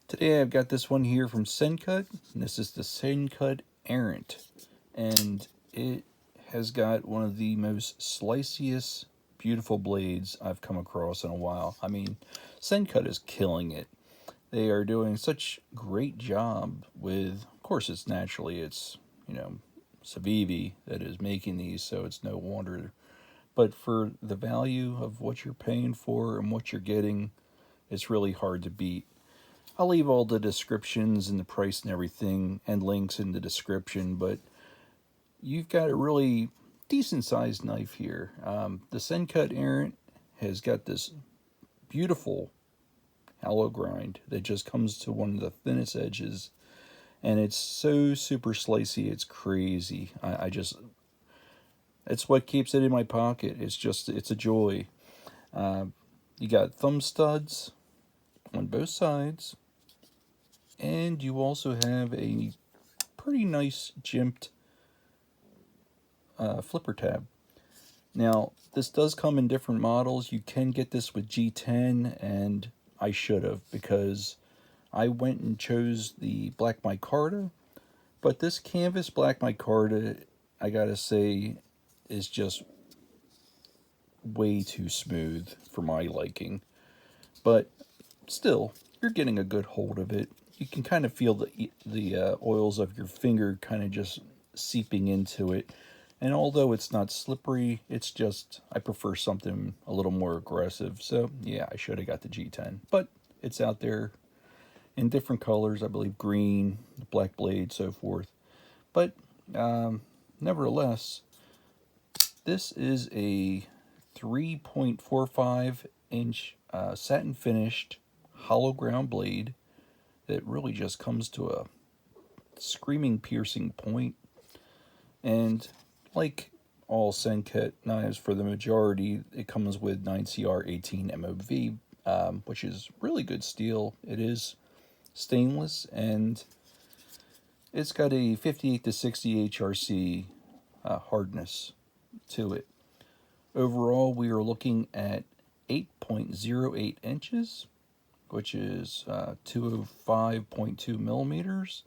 Today I've got this one here from Sencut, and this is the Sencut Errant, and it has got one of the most sliciest, beautiful blades I've come across in a while. I mean, Sencut is killing it. They are doing such great job with, of course, it's Civivi that is making these, so it's no wonder. But for the value of what you're paying for and what you're getting, it's really hard to beat. I'll leave all the descriptions and the price and everything and links in the description, but you've got a really decent sized knife here. The Sencut Errant has got this beautiful hollow grind that just comes to one of the thinnest edges, and it's so super slicey, it's crazy. I just, it's what keeps it in my pocket. It's a joy. You got thumb studs on both sides, and you also have a pretty nice jimped flipper tab. Now, this does come in different models. You can get this with G10, and I should have, because I went and chose the black micarta, but this canvas black micarta, I gotta say, is just way too smooth for my liking. But still, you're getting a good hold of it. You can kind of feel the oils of your finger kind of just seeping into it. And although it's not slippery, it's just, I prefer something a little more aggressive. So yeah, I should have got the G10. But it's out there in different colors, I believe green, black blade, so forth. But nevertheless, this is a 3.45 inch satin finished hollow ground blade that really just comes to a screaming piercing point. And like all Sencut knives, for the majority, it comes with 9CR18 MOV, which is really good steel. It is stainless, and it's got a 58 to 60 HRC hardness to it. Overall, we are looking at 8.08 inches, which is 205.2 millimeters.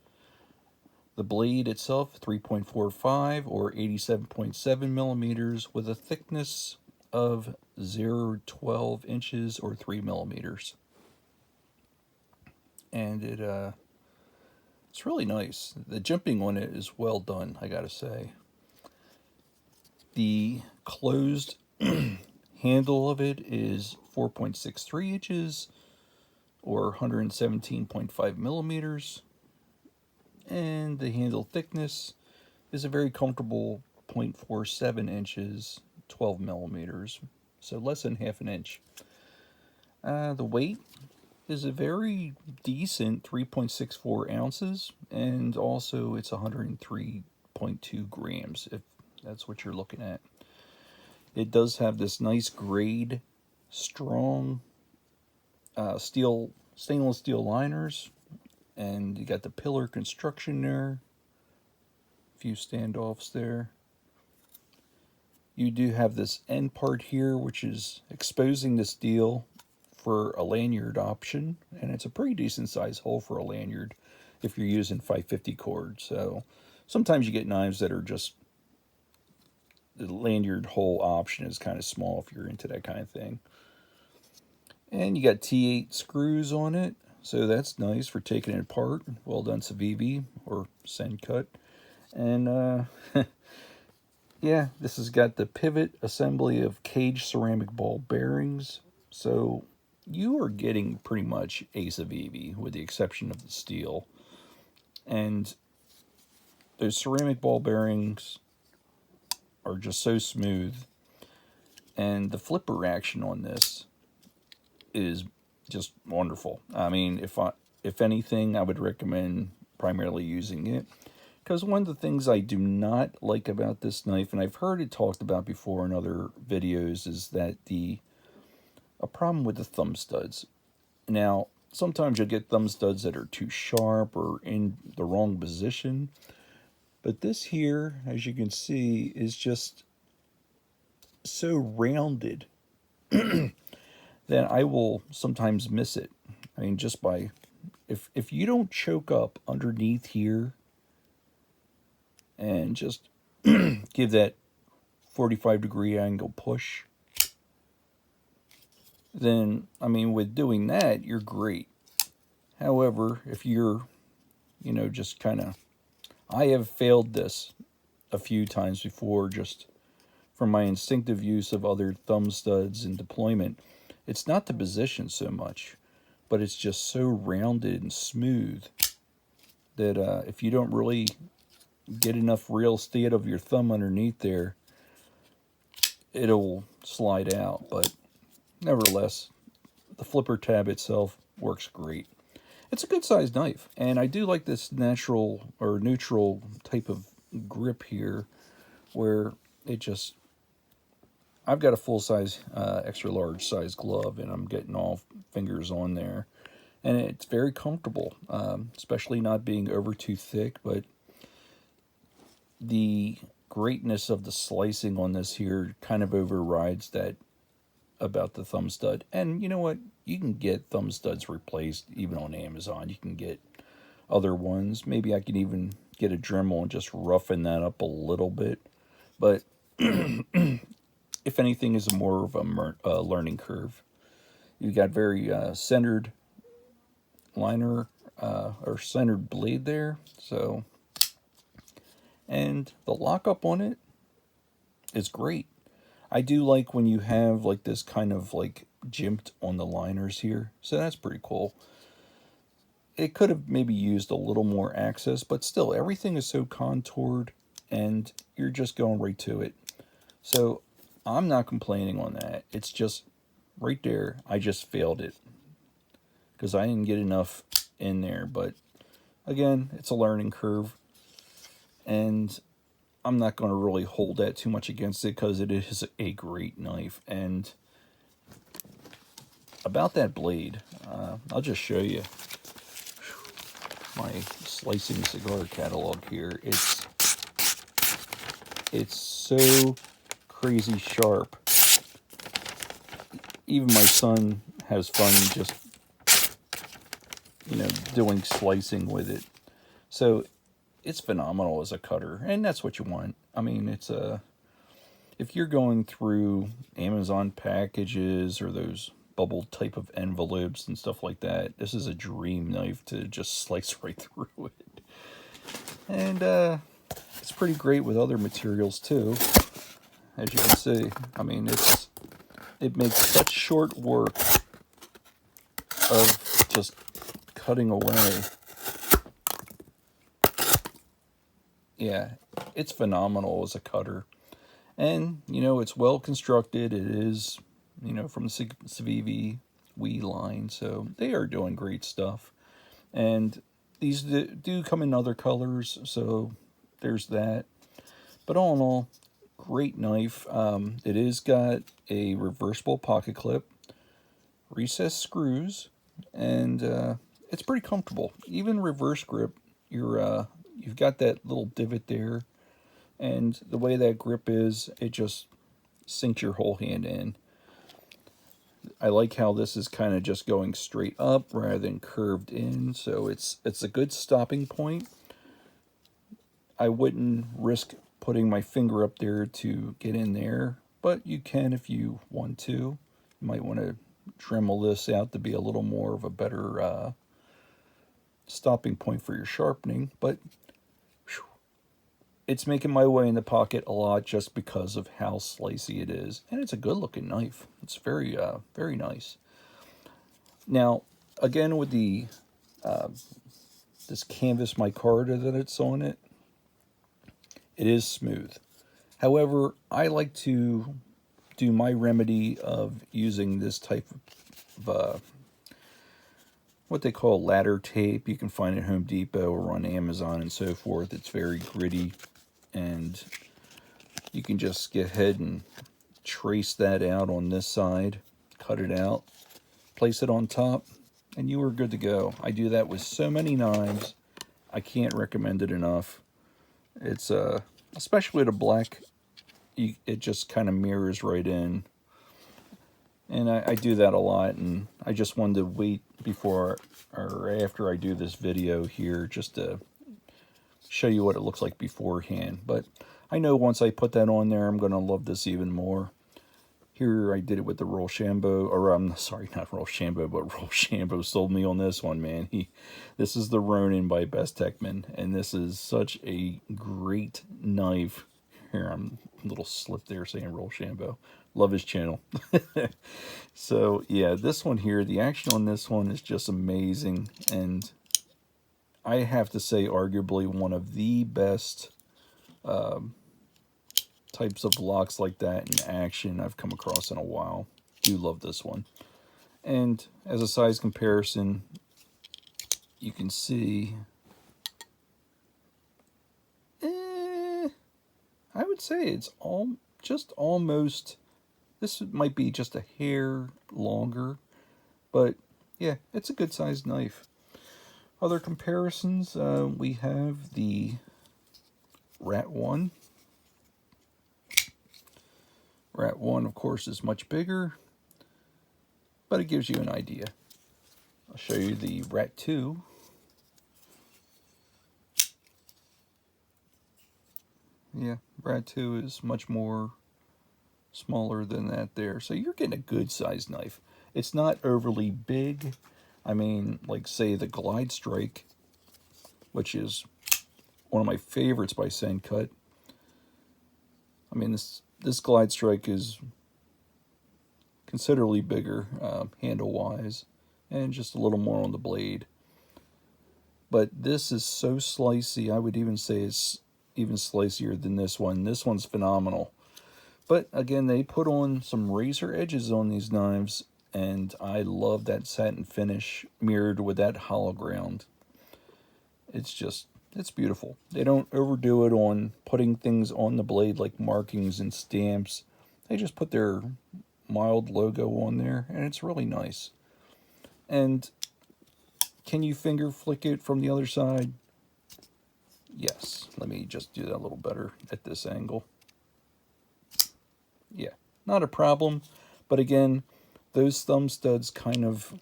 The blade itself, 3.45 or 87.7 millimeters, with a thickness of 0.12 inches or 3 millimeters. And it's really nice. The jimping on it is well done, I gotta say. The closed handle of it is 4.63 inches or 117.5 millimeters. And the handle thickness is a very comfortable 0.47 inches, 12 millimeters, so less than half an inch. The weight is a very decent 3.64 ounces, and also it's 103.2 grams, if that's what you're looking at. It does have this nice grade, strong stainless steel liners, and you got the pillar construction there, a few standoffs there. You do have this end part here, which is exposing the steel for a lanyard option, and it's a pretty decent size hole for a lanyard if you're using 550 cord. So sometimes you get knives that are just, the lanyard hole option is kind of small if you're into that kind of thing. And you got T8 screws on it, so that's nice for taking it apart. Well done, Civivi or Sencut. And yeah, this has got the pivot assembly of cage ceramic ball bearings. So you are getting pretty much a Civivi, with the exception of the steel. And those ceramic ball bearings are just so smooth. And the flipper action on this is just wonderful. I mean, if anything, I would recommend primarily using it, because one of the things I do not like about this knife, and I've heard it talked about before in other videos, is that a problem with the thumb studs. Now, sometimes you'll get thumb studs that are too sharp or in the wrong position, but this here, as you can see, is just so rounded that I will sometimes miss it. I mean, just by if you don't choke up underneath here and just give that 45-degree angle push, then, I mean, with doing that, you're great. However, if you're, just kind of, I have failed this a few times before just from my instinctive use of other thumb studs and deployment. It's not the position so much, but it's just so rounded and smooth that if you don't really get enough real estate of your thumb underneath there, it'll slide out. But nevertheless, the flipper tab itself works great. It's a good sized knife, and I do like this natural or neutral type of grip here where it just, I've got a full size extra large size glove, and I'm getting all fingers on there, and it's very comfortable, especially not being over too thick. But the greatness of the slicing on this here kind of overrides that about the thumb stud. And you know what? You can get thumb studs replaced even on Amazon. You can get other ones. Maybe I can even get a Dremel and just roughen that up a little bit. But if anything, is more of a learning curve. You got very centered liner or centered blade there. So, and the lockup on it is great. I do like when you have like this kind of like jimped on the liners here. So that's pretty cool. It could have maybe used a little more access, but still everything is so contoured and you're just going right to it. So I'm not complaining on that. It's just right there. I just failed it because I didn't get enough in there. But again, it's a learning curve. And I'm not going to really hold that too much against it because it is a great knife. And about that blade, I'll just show you my slicing cigar catalog here. It's so crazy sharp. Even my son has fun just, doing slicing with it. So it's phenomenal as a cutter, and that's what you want. I mean, it's if you're going through Amazon packages or those bubble type of envelopes and stuff like that, this is a dream knife to just slice right through it. And it's pretty great with other materials too, as you can see. I mean, it makes such short work of just cutting away. Yeah, it's phenomenal as a cutter. And, it's well constructed. It is, from the Civivi Wii line. So they are doing great stuff. And these do come in other colors. So there's that. But all in all, great knife. It is got a reversible pocket clip, recessed screws, and it's pretty comfortable. Even reverse grip, you've got that little divot there, and the way that grip is, it just sinks your whole hand in. I like how this is kind of just going straight up rather than curved in, so it's a good stopping point. I wouldn't risk putting my finger up there to get in there, but you can if you want to. You might want to Dremel this out to be a little more of a better stopping point for your sharpening, but it's making my way in the pocket a lot just because of how slicey it is. And it's a good looking knife. It's very, very nice. Now, again, with the this canvas micarta that it's on it, it is smooth. However, I like to do my remedy of using this type of what they call ladder tape. You can find it at Home Depot or on Amazon and so forth. It's very gritty, and you can just get ahead and trace that out on this side, cut it out, place it on top, and you are good to go. I do that with so many knives. I can't recommend it enough. It's especially the black, it just kind of mirrors right in. And I do that a lot, and I just wanted to wait before or after I do this video here just to show you what it looks like beforehand. But I know once I put that on there, I'm going to love this even more. Here I did it with the Rochambeau, or I'm sorry, not Rochambeau, but Rochambeau sold me on this one, man. This is the Ronin by Best Techman, and this is such a great knife. Here, I'm a little slip there saying Rochambeau. Love his channel. So, yeah, this one here, the action on this one is just amazing, and I have to say arguably one of the best types of locks like that in action I've come across in a while. Do love this one. And as a size comparison, you can see, I would say it's just almost, this might be just a hair longer, but yeah, it's a good sized knife. Other comparisons, we have the Rat 1. Rat 1, of course, is much bigger, but it gives you an idea. I'll show you the Rat 2. Yeah, Rat 2 is much more smaller than that there. So you're getting a good sized knife. It's not overly big. I mean, like say the Glide Strike, which is one of my favorites by Sencut. I mean, this Glide Strike is considerably bigger handle-wise, and just a little more on the blade. But this is so slicey, I would even say it's even slicier than this one. This one's phenomenal. But again, they put on some razor edges on these knives, and I love that satin finish mirrored with that hollow ground. It's beautiful. They don't overdo it on putting things on the blade like markings and stamps. They just put their mild logo on there, and it's really nice. And can you finger flick it from the other side? Yes. Let me just do that a little better at this angle. Yeah, not a problem. But again, those thumb studs kind of,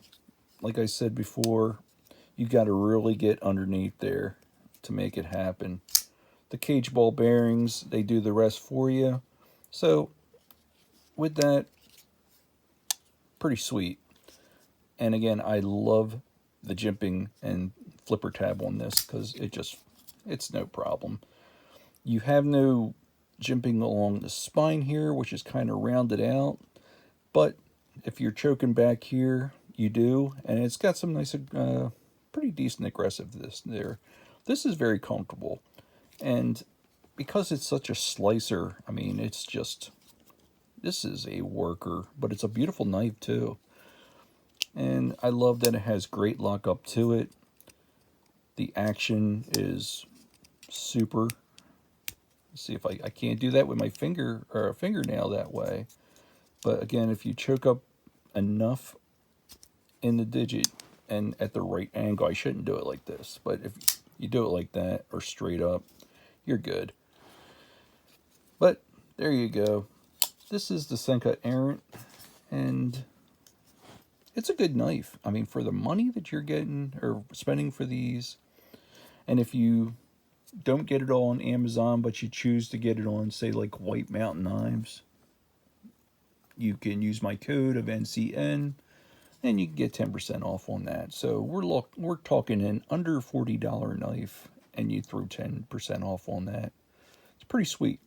like I said before, you got to really get underneath there to make it happen. The cage ball bearings, they do the rest for you. So with that, pretty sweet. And again, I love the jimping and flipper tab on this because it's no problem. You have no jimping along the spine here, which is kind of rounded out. But if you're choking back here, you do. And it's got some nice, pretty decent aggressiveness there. This is very comfortable. And because it's such a slicer, I mean, this is a worker, but it's a beautiful knife too. And I love that it has great lockup to it. The action is super. Let's see if I can't do that with my finger or a fingernail that way. But again, if you choke up enough in the digit and at the right angle, I shouldn't do it like this, but if you do it like that or straight up, you're good. But there you go. This is the Sencut Errant, and it's a good knife. I mean, for the money that you're getting or spending for these, and if you don't get it all on Amazon, but you choose to get it on, say, like White Mountain Knives, you can use my code of NCN, and you can get 10% off on that. So we're talking an under $40 knife, and you threw 10% off on that. It's pretty sweet.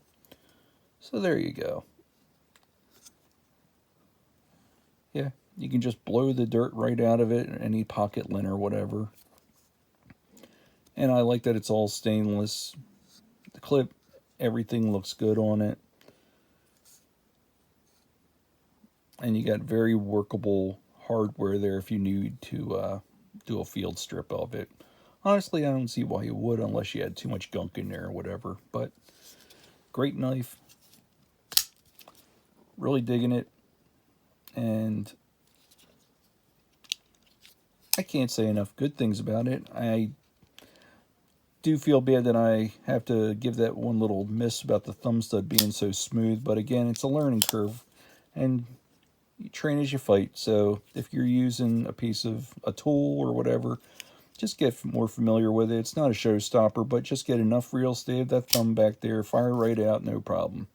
So there you go. Yeah, you can just blow the dirt right out of it, any pocket lint or whatever. And I like that it's all stainless. The clip, everything looks good on it. And you got very workable hardware there if you need to do a field strip of it. Honestly, I don't see why you would unless you had too much gunk in there or whatever. But great knife. Really digging it. And I can't say enough good things about it. I do feel bad that I have to give that one little miss about the thumb stud being so smooth. But again, it's a learning curve. And you train as you fight. So if you're using a piece of a tool or whatever, just get more familiar with it. It's not a showstopper, but just get enough real estate, that thumb back there, fire right out, no problem.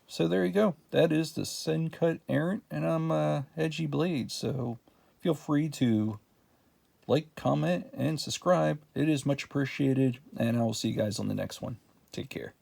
So there you go. That is the Sencut Errant, and I'm Edgy Blade. So feel free to like, comment, and subscribe. It is much appreciated, and I will see you guys on the next one. Take care.